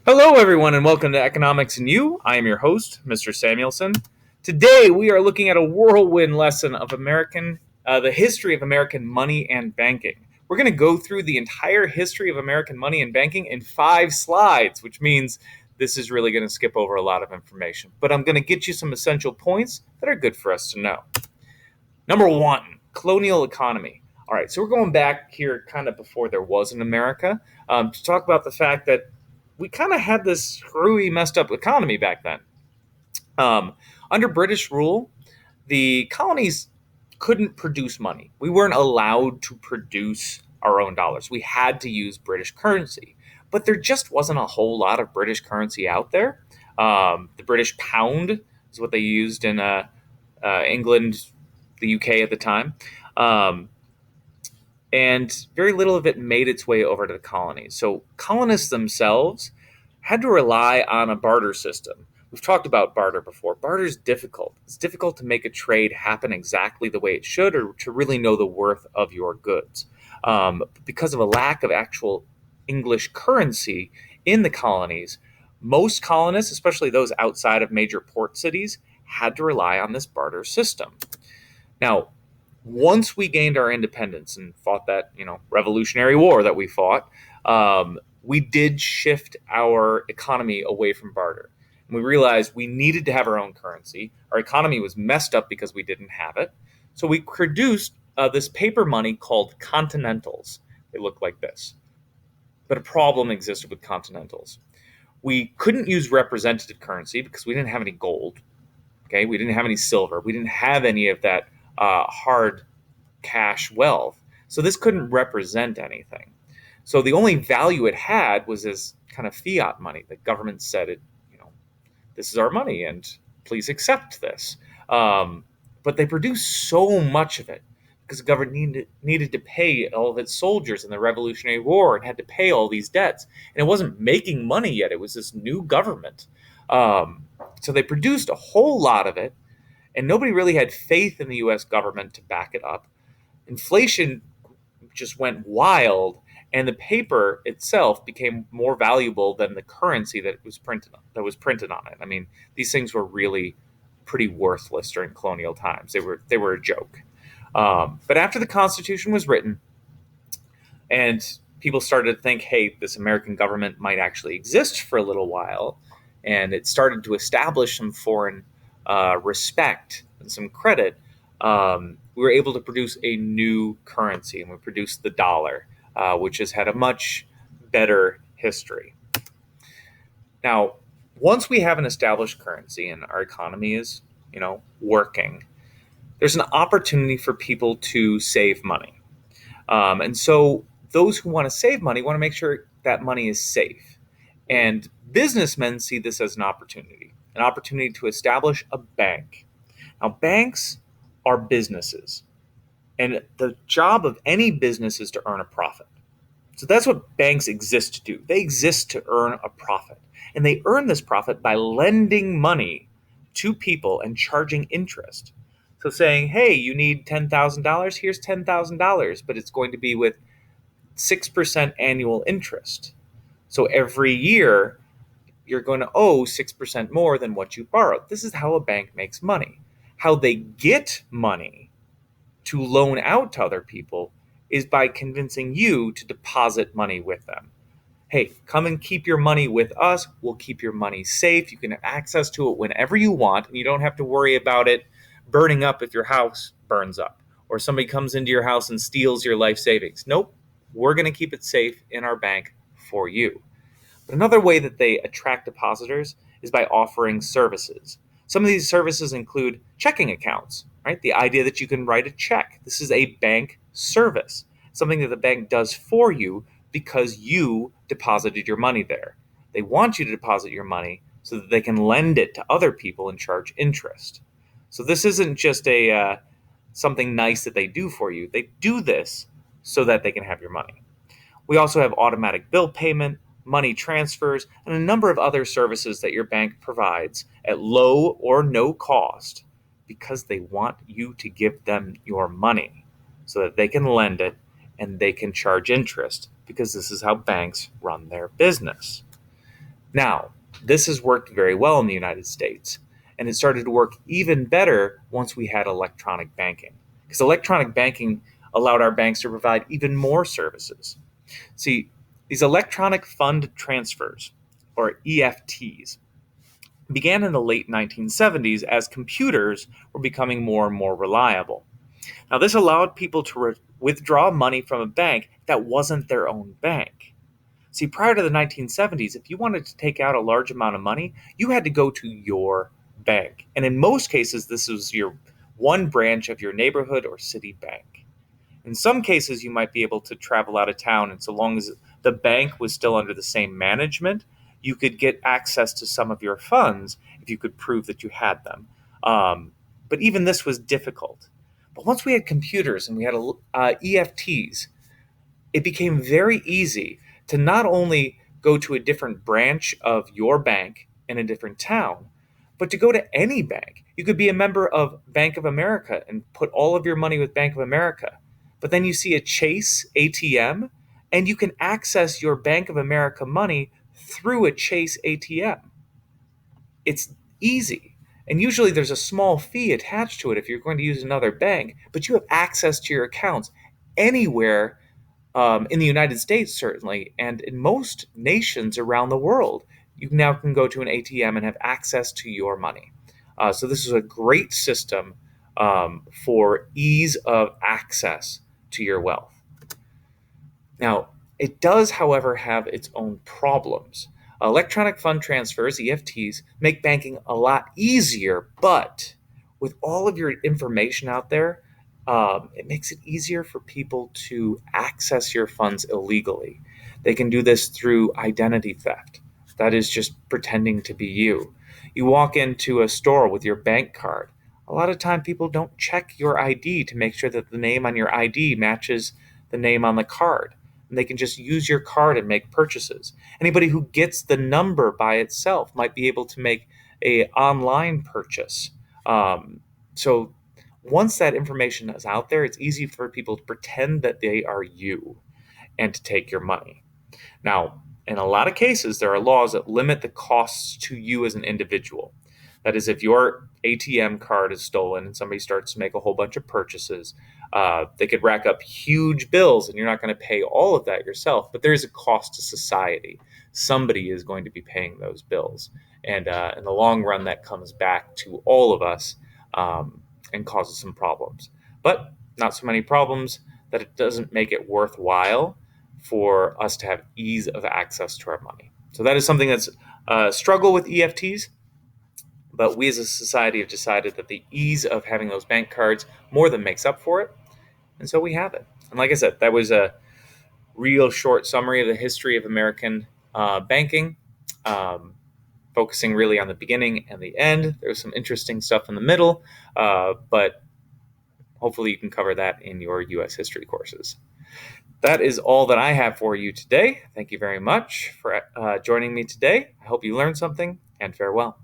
Hello, everyone, and welcome to Economics and You. I am your host, Mr. Samuelson. Today, we are looking at a whirlwind lesson of the history of American money and banking. We're going to go through the entire history of American money and banking in 5 slides, which means this is really going to skip over a lot of information. But I'm going to get you some essential points that are good for us to know. Number one, colonial economy. All right, so we're going back here kind of before there was an America to talk about the fact that we kind of had this screwy, messed up economy back then. Under British rule, the colonies couldn't produce money. We weren't allowed to produce our own dollars. We had to use British currency. But there just wasn't a whole lot of British currency out there. The British pound is what they used in England, the UK at the time. And very little of it made its way over to the colonies. So colonists themselves had to rely on a barter system. We've talked about barter before. Barter is difficult. It's difficult to make a trade happen exactly the way it should or to really know the worth of your goods. Because of a lack of actual English currency in the colonies, most colonists, especially those outside of major port cities, had to rely on this barter system. Now, once we gained our independence and fought that, Revolutionary War that we fought, we did shift our economy away from barter. And we realized we needed to have our own currency. Our economy was messed up because we didn't have it. So we produced this paper money called continentals. They look like this. But a problem existed with continentals. We couldn't use representative currency because we didn't have any gold. Okay, we didn't have any silver. We didn't have any of that hard cash wealth. So this couldn't represent anything. So the only value it had was this kind of fiat money. The government said this is our money and please accept this. But they produced so much of it because the government needed to pay all of its soldiers in the Revolutionary War and had to pay all these debts. And it wasn't making money yet. It was this new government. So they produced a whole lot of it. And nobody really had faith in the U.S. government to back it up. Inflation just went wild, and the paper itself became more valuable than the currency that was printed on it. I mean, these things were really pretty worthless during colonial times. They were a joke. But after the Constitution was written, and people started to think, hey, this American government might actually exist for a little while, and it started to establish some foreign respect and some credit, we were able to produce a new currency, and we produced the dollar, which has had a much better history. Now, once we have an established currency and our economy is, working, there's an opportunity for people to save money. And so those who want to save money want to make sure that money is safe. And businessmen see this as an opportunity to establish a bank. Now, banks are businesses, and the job of any business is to earn a profit. So that's what banks exist to do. They exist to earn a profit, and they earn this profit by lending money to people and charging interest. So saying, hey, you need $10,000, here's $10,000, but it's going to be with 6% annual interest. So every year, you're going to owe 6% more than what you borrowed. This is how a bank makes money. How they get money to loan out to other people is by convincing you to deposit money with them. Hey, come and keep your money with us. We'll keep your money safe. You can have access to it whenever you want, and you don't have to worry about it burning up if your house burns up or somebody comes into your house and steals your life savings. Nope, we're going to keep it safe in our bank for you. But another way that they attract depositors is by offering services. Some of these services include checking accounts, right? The idea that you can write a check. This is a bank service, something that the bank does for you because you deposited your money there. They want you to deposit your money so that they can lend it to other people and charge interest. So this isn't just something nice that they do for you. They do this so that they can have your money. We also have automatic bill payment, money transfers, and a number of other services that your bank provides at low or no cost because they want you to give them your money so that they can lend it and they can charge interest because this is how banks run their business. Now, this has worked very well in the United States, and it started to work even better once we had electronic banking. Because electronic banking allowed our banks to provide even more services. See, these electronic fund transfers, or EFTs, began in the late 1970s as computers were becoming more and more reliable. Now, this allowed people to withdraw money from a bank that wasn't their own bank. See, prior to the 1970s, if you wanted to take out a large amount of money, you had to go to your bank. And in most cases, this was your one branch of your neighborhood or city bank. In some cases, you might be able to travel out of town, and so long as the bank was still under the same management, you could get access to some of your funds if you could prove that you had them. But even this was difficult. But once we had computers and we had EFTs, it became very easy to not only go to a different branch of your bank in a different town, but to go to any bank. You could be a member of Bank of America and put all of your money with Bank of America. But then you see a Chase ATM and you can access your Bank of America money through a Chase ATM. It's easy. And usually there's a small fee attached to it if you're going to use another bank, but you have access to your accounts anywhere in the United States, certainly, and in most nations around the world. You now can go to an ATM and have access to your money. So this is a great system for ease of access to your wealth. Now, it does, however, have its own problems. Electronic fund transfers, EFTs, make banking a lot easier, but with all of your information out there, it makes it easier for people to access your funds illegally. They can do this through identity theft. That is just pretending to be you. You walk into a store with your bank card. A lot of time people don't check your ID to make sure that the name on your ID matches the name on the card. And they can just use your card and make purchases. Anybody who gets the number by itself might be able to make a online purchase. So once that information is out there, it's easy for people to pretend that they are you and to take your money. Now, in a lot of cases, there are laws that limit the costs to you as an individual. That is, if your ATM card is stolen and somebody starts to make a whole bunch of purchases, they could rack up huge bills and you're not going to pay all of that yourself. But there is a cost to society. Somebody is going to be paying those bills. And in the long run, that comes back to all of us and causes some problems. But not so many problems that it doesn't make it worthwhile for us to have ease of access to our money. So that is something that's a struggle with EFTs. But we as a society have decided that the ease of having those bank cards more than makes up for it. And so we have it. And like I said, that was a real short summary of the history of American banking, focusing really on the beginning and the end. There's some interesting stuff in the middle, but hopefully you can cover that in your U.S. history courses. That is all that I have for you today. Thank you very much for joining me today. I hope you learned something, and farewell.